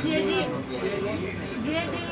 Ji ji ji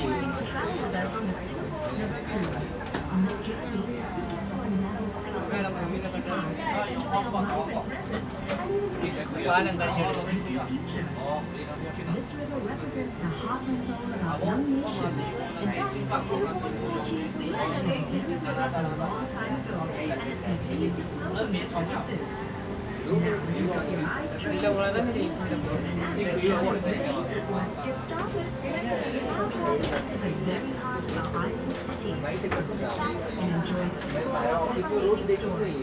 Choosing to travel with us on the Singapore River Cruise. On this journey, you get to unravel Singapore's beauty past, enjoy a vibrant present, and even take a glimpse into our exciting future. This river represents the heart and soul of our young nation. In fact, Singapore's fortunes began this very river a long time ago and have continued to flow from it ever since. Now that you've got your eyes trained, your ears peeled, and your cameras ready, let's get started. We're now traveling into the very heart of our island city. So sit back and enjoy Singapore's fascinating story.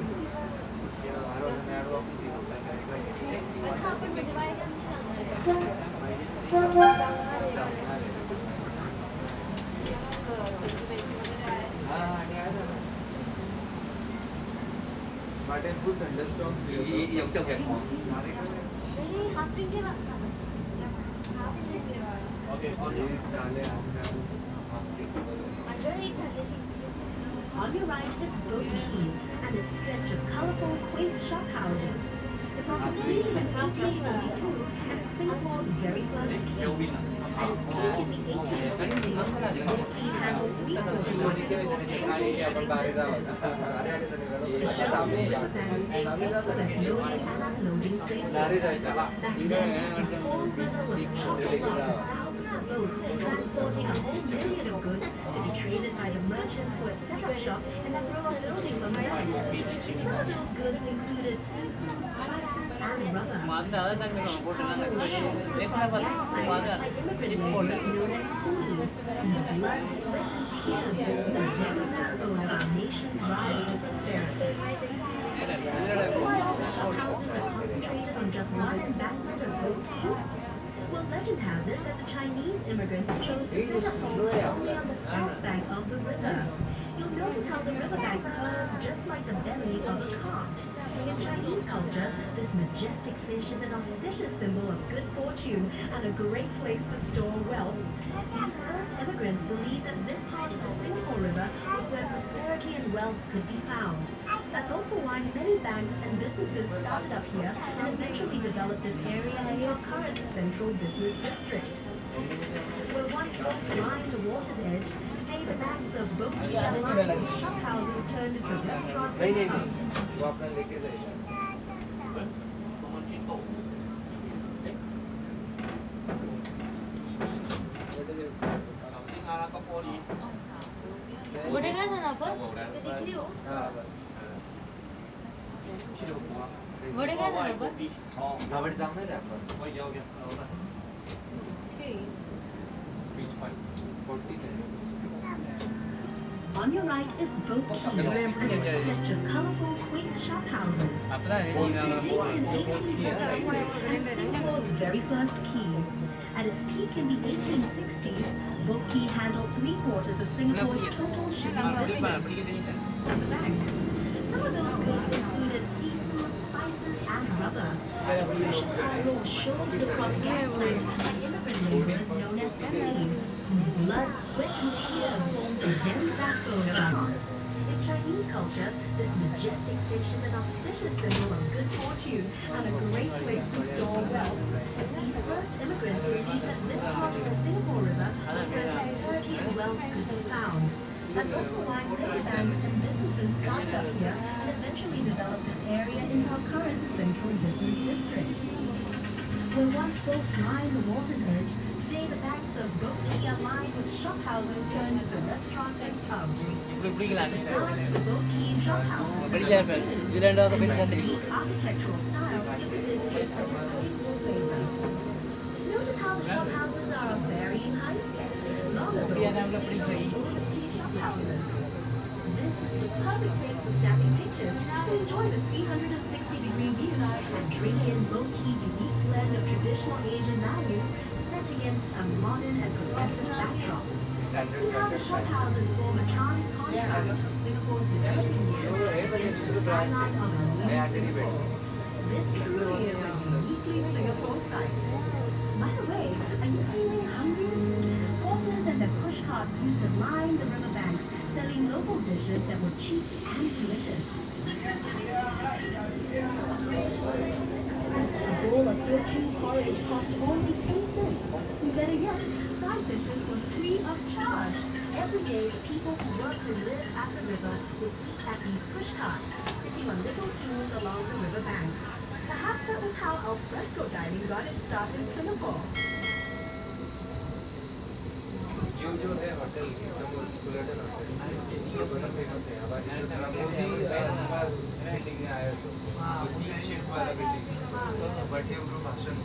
अच्छा अपन भिजवाएगा Martin, full thunderstorm. Half drink के half drink लेवा Okay, अंदर एक कर लेती On your right is Boat Quay and its stretch of colorful, quaint shop houses. It was completed in 1842 and is Singapore's very first quay. At its peak in the 1860s, Boat Quay handled 3/4 of Singapore's total shipping business. The sheltered riverbanks made excellent loading and unloading places. Back then, the whole river was chock-full of thousands of boats transporting a whole million of goods to be traded by the merchants who had set up shop in the row of buildings on the bank. Some of those goods included seafood, spices, and rubber. Precious cargo was shoveled across gangplanks by immigrant laborers known as coolies, whose blood, sweat, and tears formed the very backbone of our nation's rise to prosperity. Why all the shop houses are concentrated on just one embankment of Boat Quay? Well, legend has it that the Chinese immigrants chose to set up home only on the south bank of the river. You'll notice how the riverbank curves just like the belly of a carp. In Chinese culture, this majestic fish is an auspicious symbol of good fortune and a great place to store wealth. These first immigrants believed that this part of the Singapore River was where prosperity and wealth could be found. That's also why many banks and businesses started up here and eventually developed this area into our current central business district. Where once boats lined the water's edge, today the banks of Boat Quay are lined with shop houses turned into restaurants and pubs. वो अपना लेके जाएगा बड़े गया था ना पर देख रही हो बड़े गया था ना पर गावात जाणार आहे आपण Okay. 40 minutes On your right is Boat Quay, and its stretch of colorful, quaint shop houses. It was completed in 1842 and is Singapore's very first quay. At its peak in the 1860s, Boat Quay handled 3/4 of Singapore's total shipping business. At the back, some of those goods included seafood, spices, and rubber. Precious cargo was shouldered across gangplanks by immigrant laborers known as Bengalese, whose blood, sweat, and tears formed the very backbone of our. In Chinese culture, this majestic fish is an auspicious symbol of good fortune and a great place to store wealth. These first immigrants believed that this part of the Singapore River was where prosperity and wealth could be found. That's also why riverbanks and businesses started up here and eventually developed this area into our current central business district. Where once boats lined the water's edge, today the banks of Boat Quay are lined with shophouses turned into restaurants and pubs. The facades of the Boat Quay shophouses and unique architectural styles give the district a distinctive flavor. Notice how the shophouses are of varying heights? Long ago, the city owned shophouses. This is the perfect place for snapping pictures, so enjoy the 360-degree views and drink in Boat Quay's unique blend of traditional Asian values set against a modern and progressive backdrop. See how the shophouses form a charming contrast of Singapore's developing years against the skyline of a new Singapore. This truly is a uniquely Singapore sight. By the way, are you feeling hungry? Hawkers and their pushcarts used to line the riverbanks, selling local dishes that were cheap and delicious. A bowl of Teochew porridge cost only 10 cents. Better yet, side dishes were free of charge. Every day, the people who worked to live at the river would eat at these pushcarts, sitting on little stools along the riverbanks. Perhaps that was how al fresco dining got its start in Singapore. ये जो है hotel समोर Fulton hotel ये बड़ा famous है हमारे Modi building में आया तो तीन शिफ्ट वाला बिल्डिंग बट ये उनको भाषण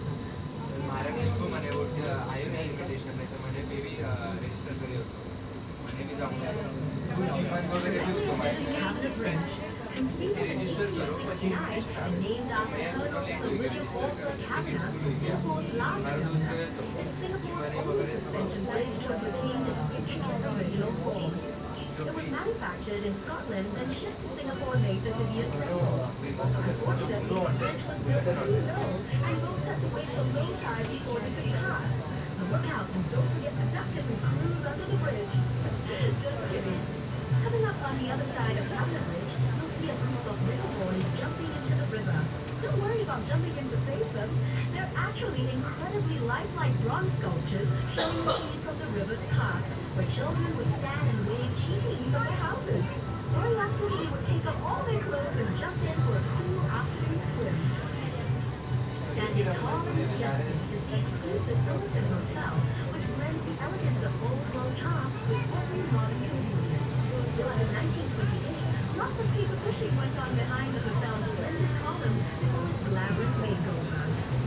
महाराणी को मैंने वो आयो नहीं इन्विटेशन में तो मैंने भी रजिस्टर करे होतो मैंने भी जाऊंगा कुछ जीवन वगैरह भी उसको मैंने Completed in 1869 and named after Colonel Sir William Orford Havner, Singapore's last governor, it's Singapore's only suspension bridge to have retained its intricate original form. It was manufactured in Scotland and shipped to Singapore later to be assembled. Unfortunately, the bridge was built too low and boats had to wait for low tide before they could pass. So look out and don't forget to duck as we cruise under the bridge. Just kidding. Coming up on the other side of Havner Bridge, you'll see a group of river boys jumping into the river. Don't worry about jumping in to save them. They're actually incredibly lifelike bronze sculptures showing the scene from the river's past, where children would stand and wave cheekily from their houses. Very often they would take off all their clothes and jump in for a cool afternoon swim. Standing tall and majestic is the exclusive Hilton Hotel, which blends the elegance of old world charm with modern convenience. Built in 1928, lots of paper pushing went on behind the hotel's splendid columns before its glamorous makeover.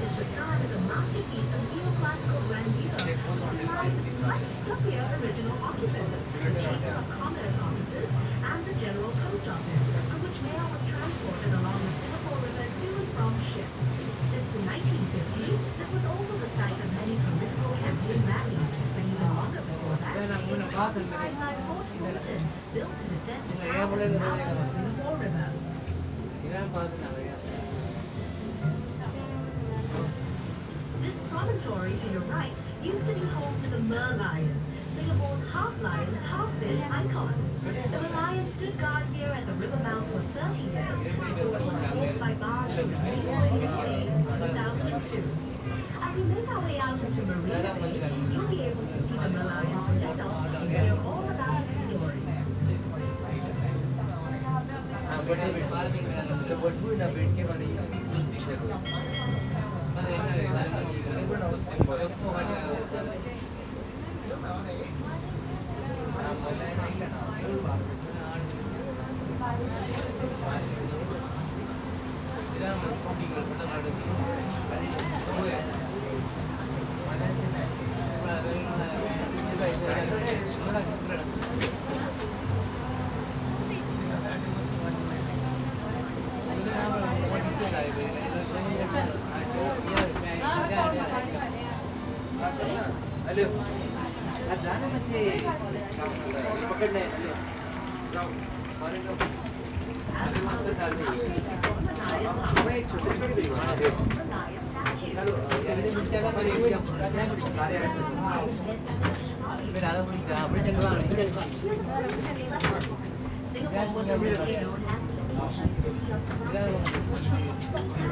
Its facade is a masterpiece of neoclassical grandeur, which belies its much stuffier original occupants, the Chamber of Commerce offices, and the General Post Office, from which mail was transported along the Singapore River to and from ships. Since the 1950s, this was also the site of many political campaign rallies, but even longer before that, it was occupied by Fort Fulton, built to defend the town and mouth of the Singapore River. This promontory to your right used to be home to the merlion, Singapore's half-lion, half-fish icon. The merlion stood guard here at the river mouth for 30 years before it was hauled by barge to its neighboring bay in 2002. As we make our way out into Marina Bay, you'll be able to see the merlion for yourself and hear all about its story. Singapore was originally known as the ancient city of Temasek, which holds